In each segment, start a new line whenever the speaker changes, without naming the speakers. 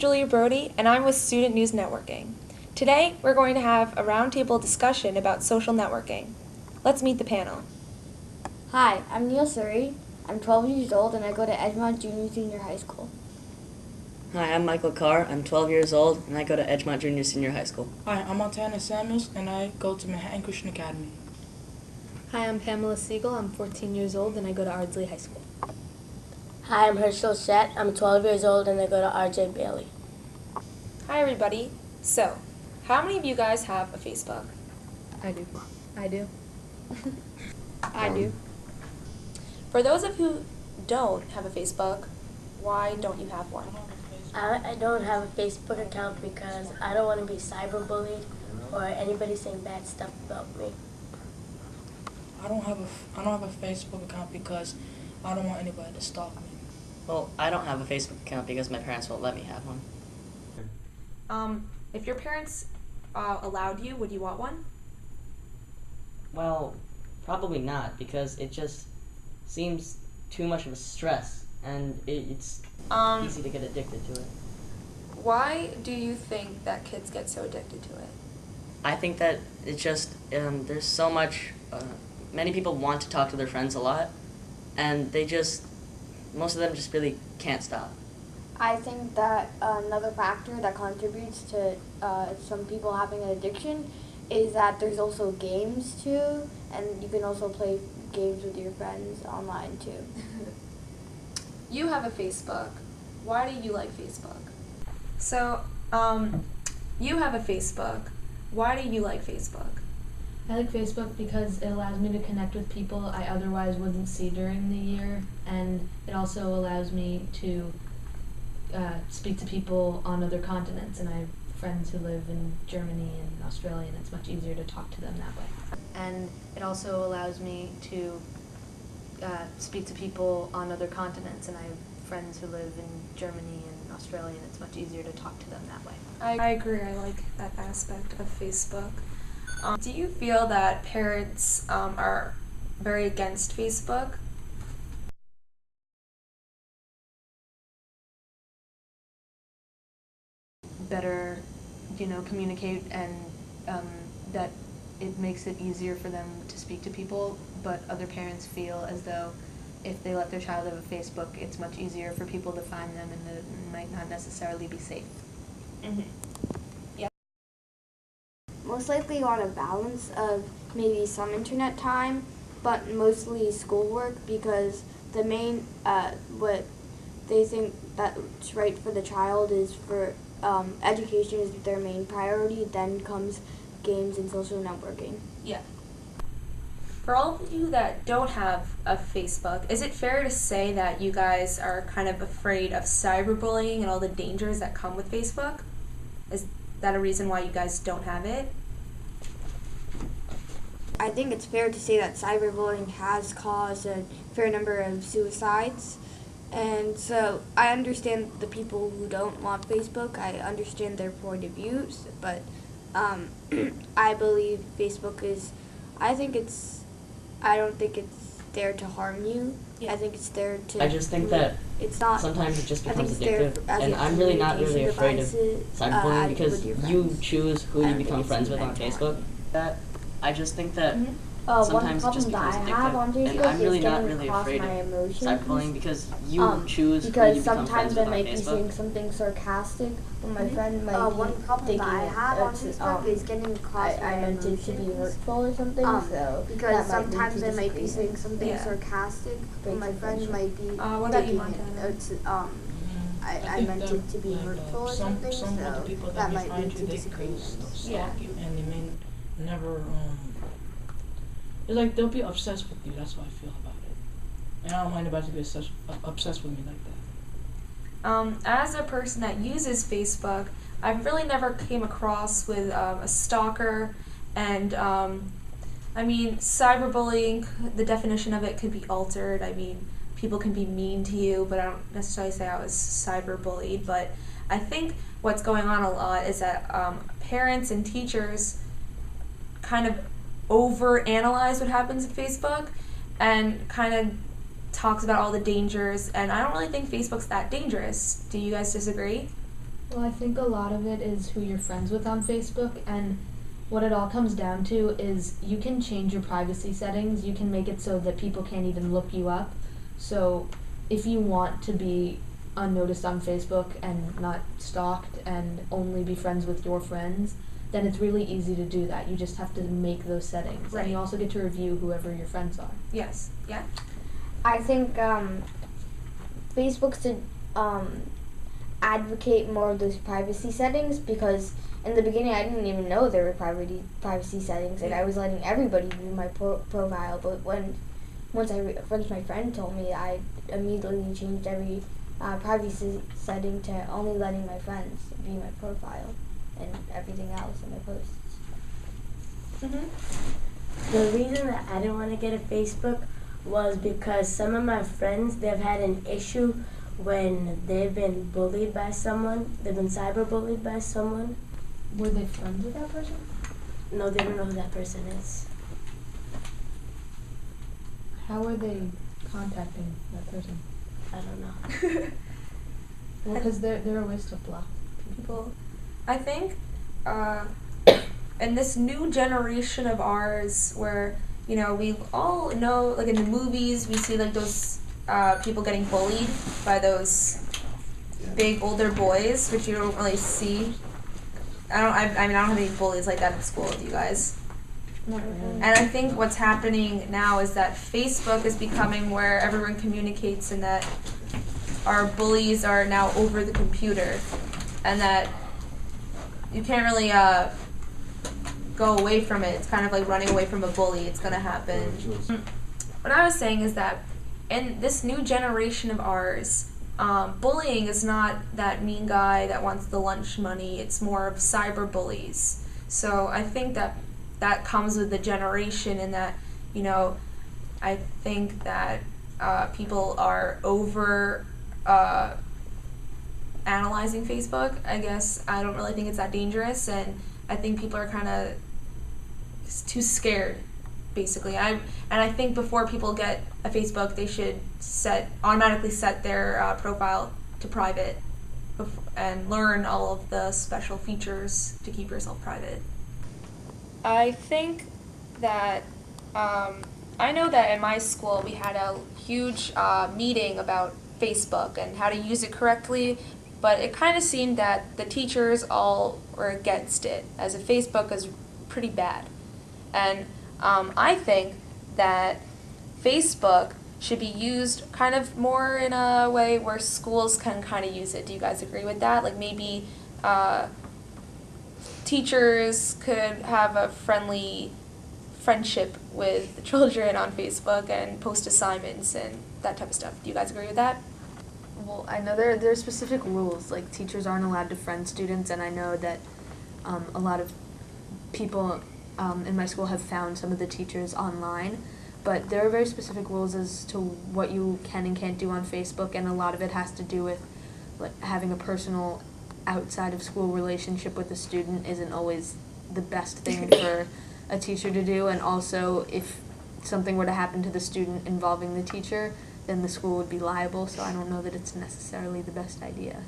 Julia Brody, and I'm with Student News Networking. Today, we're going to have a roundtable discussion about social networking. Let's meet the panel.
Hi, I'm Neil Surey. I'm 12 years old and I go to Edgemont Junior Senior High School.
Hi, I'm Michael Carr. I'm 12 years old and I go to Edgemont Junior Senior High School.
Hi, I'm Montana Samuels and I go to Manhattan Christian Academy.
Hi, I'm Pamela Segall. I'm 14 years old and I go to Ardsley High School.
Hi, I'm Harshal Shet. I'm 12 years old and I go to R.J. Bailey.
Hi, everybody. So, how many of you guys have a Facebook?
I do. I do. I do.
For those of you who don't have a Facebook, why don't you have one?
I don't have a Facebook account because I don't want to be cyberbullied or anybody saying bad stuff about me.
I don't have a Facebook account because I don't want anybody to stalk me.
Well, I don't have a Facebook account because my parents won't let me have one.
If your parents allowed you, would you want one?
Well, probably not because it just seems too much of a stress and it's easy to get addicted to it.
Why do you think that kids get so addicted to it?
I think that it's just, there's so much, many people want to talk to their friends a lot and most of them just really can't stop.
I think that another factor that contributes to some people having an addiction is that there's also games too, and you can also play games with your friends online too.
You have a Facebook. Why do you like Facebook? So, you have a Facebook. Why do you like Facebook?
I like Facebook because it allows me to connect with people I otherwise wouldn't see during the year, and it also allows me to speak to people on other continents, and I have friends who live in Germany and Australia, and it's much easier to talk to them that way. And it also allows me to speak to people on other continents, and I have friends who live in Germany and Australia, and it's much easier to talk to them that way.
I agree. I like that aspect of Facebook. Do you feel that parents are very against Facebook?
Better, communicate, and that it makes it easier for them to speak to people, but other parents feel as though if they let their child have a Facebook, it's much easier for people to find them and that it might not necessarily be safe.
Mm-hmm. Yeah.
Most likely on a balance of maybe some internet time, but mostly schoolwork, because the main, what they think that's right for the child is for education is their main priority, then comes games and social networking.
Yeah. For all of you that don't have a Facebook, is it fair to say that you guys are kind of afraid of cyberbullying and all the dangers that come with Facebook? Is that a reason why you guys don't have it?
I think it's fair to say that cyberbullying has caused a fair number of suicides. And so I understand the people who don't want Facebook. I understand their point of views, but I believe Facebook is, I don't think it's there to harm you. Yeah. I think it's there to...
I just think that
it's not,
sometimes it just becomes
there
addictive, and I'm really not really afraid of cyberbullying because you choose who you become friends with on Facebook. I just think that sometimes it just becomes addictive, and I'm really not really afraid of cyberbullying because you choose who you become friends with on Facebook.
Sometimes I might be saying something sarcastic, but my friend might
One
be
problem
thinking
that I have on Facebook is getting across
I meant it to be hurtful or something. So
because
that might
sometimes I might be saying something sarcastic, but my friend might be
what about you,
thinking
Montana?
I meant it to be hurtful or something,
Some of the people
that
that may
might
find
lead
you,
to
they could
disagreements.
stalk you, and they may never, it's like they'll be obsessed with you. That's how I feel about it. And I don't want anybody to be obsessed with me like that.
As a person that uses Facebook, I've really never came across with a stalker, and cyberbullying, the definition of it could be altered. People can be mean to you, but I don't necessarily say I was cyberbullied. But I think what's going on a lot is that parents and teachers kind of overanalyze what happens at Facebook and kind of talks about all the dangers, and I don't really think Facebook's that dangerous. Do you guys disagree?
Well, I think a lot of it is who you're friends with on Facebook, and what it all comes down to is you can change your privacy settings. You can make it so that people can't even look you up. So if you want to be unnoticed on Facebook and not stalked and only be friends with your friends, then it's really easy to do that. You just have to make those settings.
Right.
And you also get to review whoever your friends are.
Yes. Yeah?
I think Facebook should advocate more of those privacy settings, because in the beginning I didn't even know there were privacy settings, and I was letting everybody view my profile. But once my friend told me, I immediately changed every privacy setting to only letting my friends view my profile and everything else in my posts.
Mm-hmm.
The reason that I didn't want to get a Facebook was because some of my friends, they've had an issue when they've been bullied by someone. They've been cyberbullied by someone.
Were they friends with that person?
No, they don't know who that person is.
How are they contacting that person?
I don't know.
Well, because there are ways to block
People, I think, in this new generation of ours, where we all know, like in the movies, we see like those people getting bullied by those big older boys, which you don't really see. I don't have any bullies like that in school. Do you guys?
Not really.
And I think what's happening now is that Facebook is becoming where everyone communicates, and that our bullies are now over the computer, and that you can't really go away from it. It's kind of like running away from a bully. It's going to happen. What I was saying is that in this new generation of ours, bullying is not that mean guy that wants the lunch money. It's more of cyber bullies. So I think that comes with the generation, and that, I think that people are over analyzing Facebook. I guess I don't really think it's that dangerous, and I think people are kind of too scared, basically. I think before people get a Facebook, they should automatically set their profile to private, and learn all of the special features to keep yourself private. I think that I know that in my school we had a huge meeting about Facebook and how to use it correctly, but it kind of seemed that the teachers all were against it, as if Facebook is pretty bad. And I think that Facebook should be used kind of more in a way where schools can kind of use it. Do you guys agree with that? Like maybe teachers could have a friendship with the children on Facebook and post assignments and that type of stuff. Do you guys agree with that?
Well, I know there are specific rules, like teachers aren't allowed to friend students, and I know that a lot of people in my school have found some of the teachers online, but there are very specific rules as to what you can and can't do on Facebook, and a lot of it has to do with having a personal outside of school relationship with a student isn't always the best thing for a teacher to do, and also if something were to happen to the student involving the teacher, then the school would be liable, so I don't know that it's necessarily the best idea.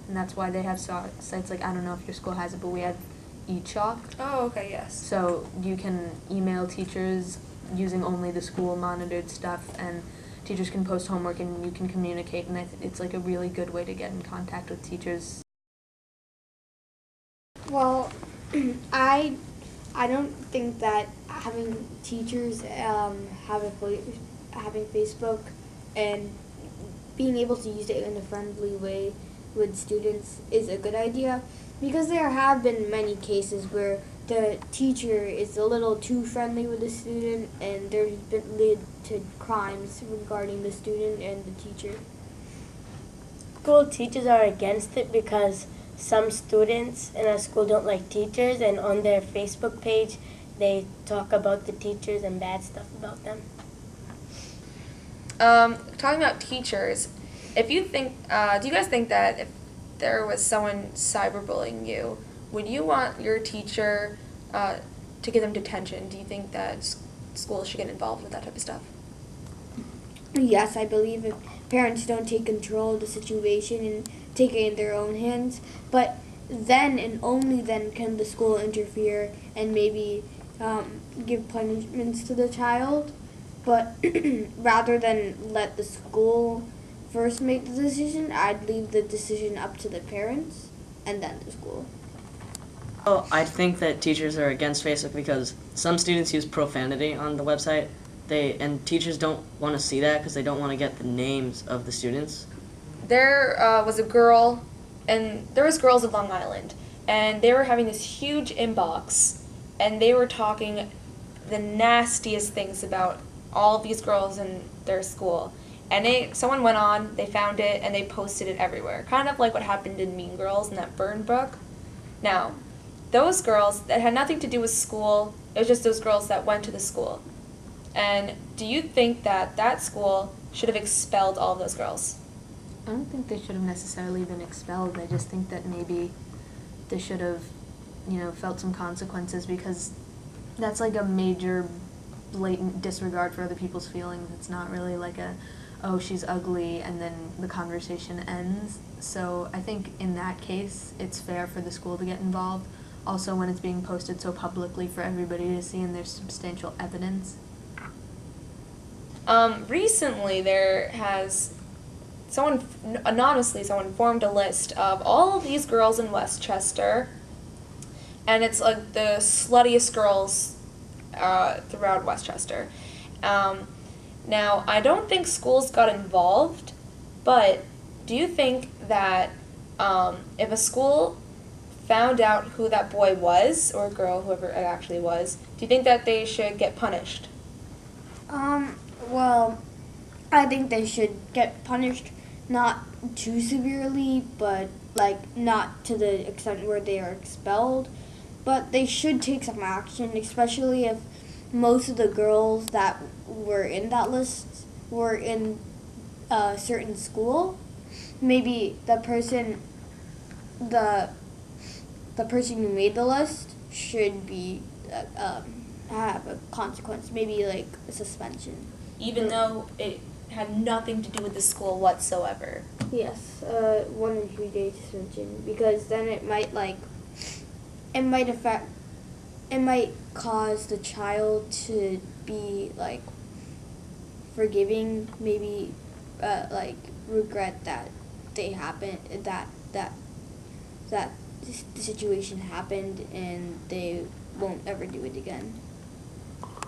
And that's why they have sites like, I don't know if your school has it, but we have eChalk.
Oh, okay, yes.
So you can email teachers using only the school monitored stuff, and teachers can post homework and you can communicate, and it's like a really good way to get in contact with teachers.
Well, I don't think that having teachers having Facebook and being able to use it in a friendly way with students is a good idea, because there have been many cases where the teacher is a little too friendly with the student, and there's been led to crimes regarding the student and the teacher.
School teachers are against it because some students in our school don't like teachers, and on their Facebook page they talk about the teachers and bad stuff about them.
Talking about teachers, if you think, do you guys think that if there was someone cyberbullying you, would you want your teacher to give them detention? Do you think that schools should get involved with that type of stuff?
Yes, I believe if parents don't take control of the situation and take it in their own hands. But then and only then can the school interfere and maybe give punishments to the child. But rather than let the school first make the decision, I'd leave the decision up to the parents and then the school.
Well, I think that teachers are against Facebook because some students use profanity on the website. And teachers don't want to see that because they don't want to get the names of the students.
There was a girl, and there was girls in Long Island, and they were having this huge inbox, and they were talking the nastiest things about all of these girls in their school. And someone went on, they found it, and they posted it everywhere. Kind of like what happened in Mean Girls in that Byrne book. Now, those girls, that had nothing to do with school, it was just those girls that went to the school. And do you think that that school should have expelled all of those girls?
I don't think they should have necessarily been expelled. I just think that maybe they should have, felt some consequences, because that's like a major blatant disregard for other people's feelings. It's not really like oh, she's ugly, and then the conversation ends. So I think in that case, it's fair for the school to get involved. Also, when it's being posted so publicly for everybody to see and there's substantial evidence.
Recently someone formed a list of all of these girls in Westchester, and it's like the sluttiest girls throughout Westchester. Now, I don't think schools got involved, but do you think that if a school found out who that boy was, or girl, whoever it actually was, do you think that they should get punished?
Well, I think they should get punished, not too severely, but not to the extent where they are expelled. But they should take some action, especially if most of the girls that were in that list were in a certain school. Maybe the person who made the list should be have a consequence, maybe like a suspension.
Even though it had nothing to do with the school whatsoever.
Yes, 1 or 2 day suspension, because then it might cause the child to be forgiving, maybe regret that that the situation happened, and they won't ever do it again.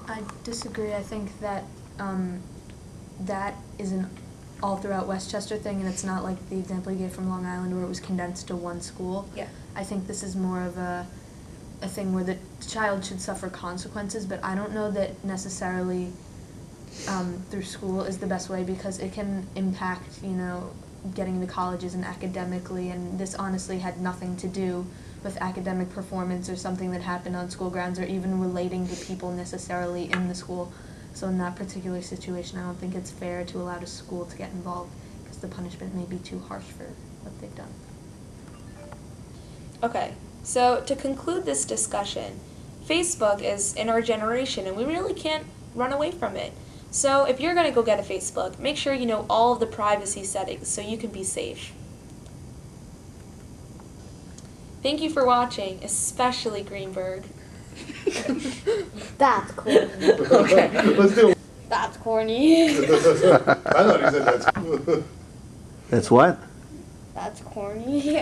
I disagree. I think that that is an all throughout Westchester thing, and it's not like the example you gave from Long Island where it was condensed to one school.
Yeah.
I think this is more of a thing where the child should suffer consequences, but I don't know that necessarily through school is the best way, because it can impact, getting into colleges and academically, and this honestly had nothing to do with academic performance or something that happened on school grounds or even relating to people necessarily in the school. So in that particular situation, I don't think it's fair to allow the school to get involved, because the punishment may be too harsh for what they've done.
Okay, so to conclude this discussion, Facebook is in our generation, and we really can't run away from it. So if you're going to go get a Facebook, make sure you know all of the privacy settings so you can be safe. Thank you for watching, especially Greenberg.
That's corny.
Okay, let's do it.
That's corny.
I thought he said that's.
That's what?
That's corny.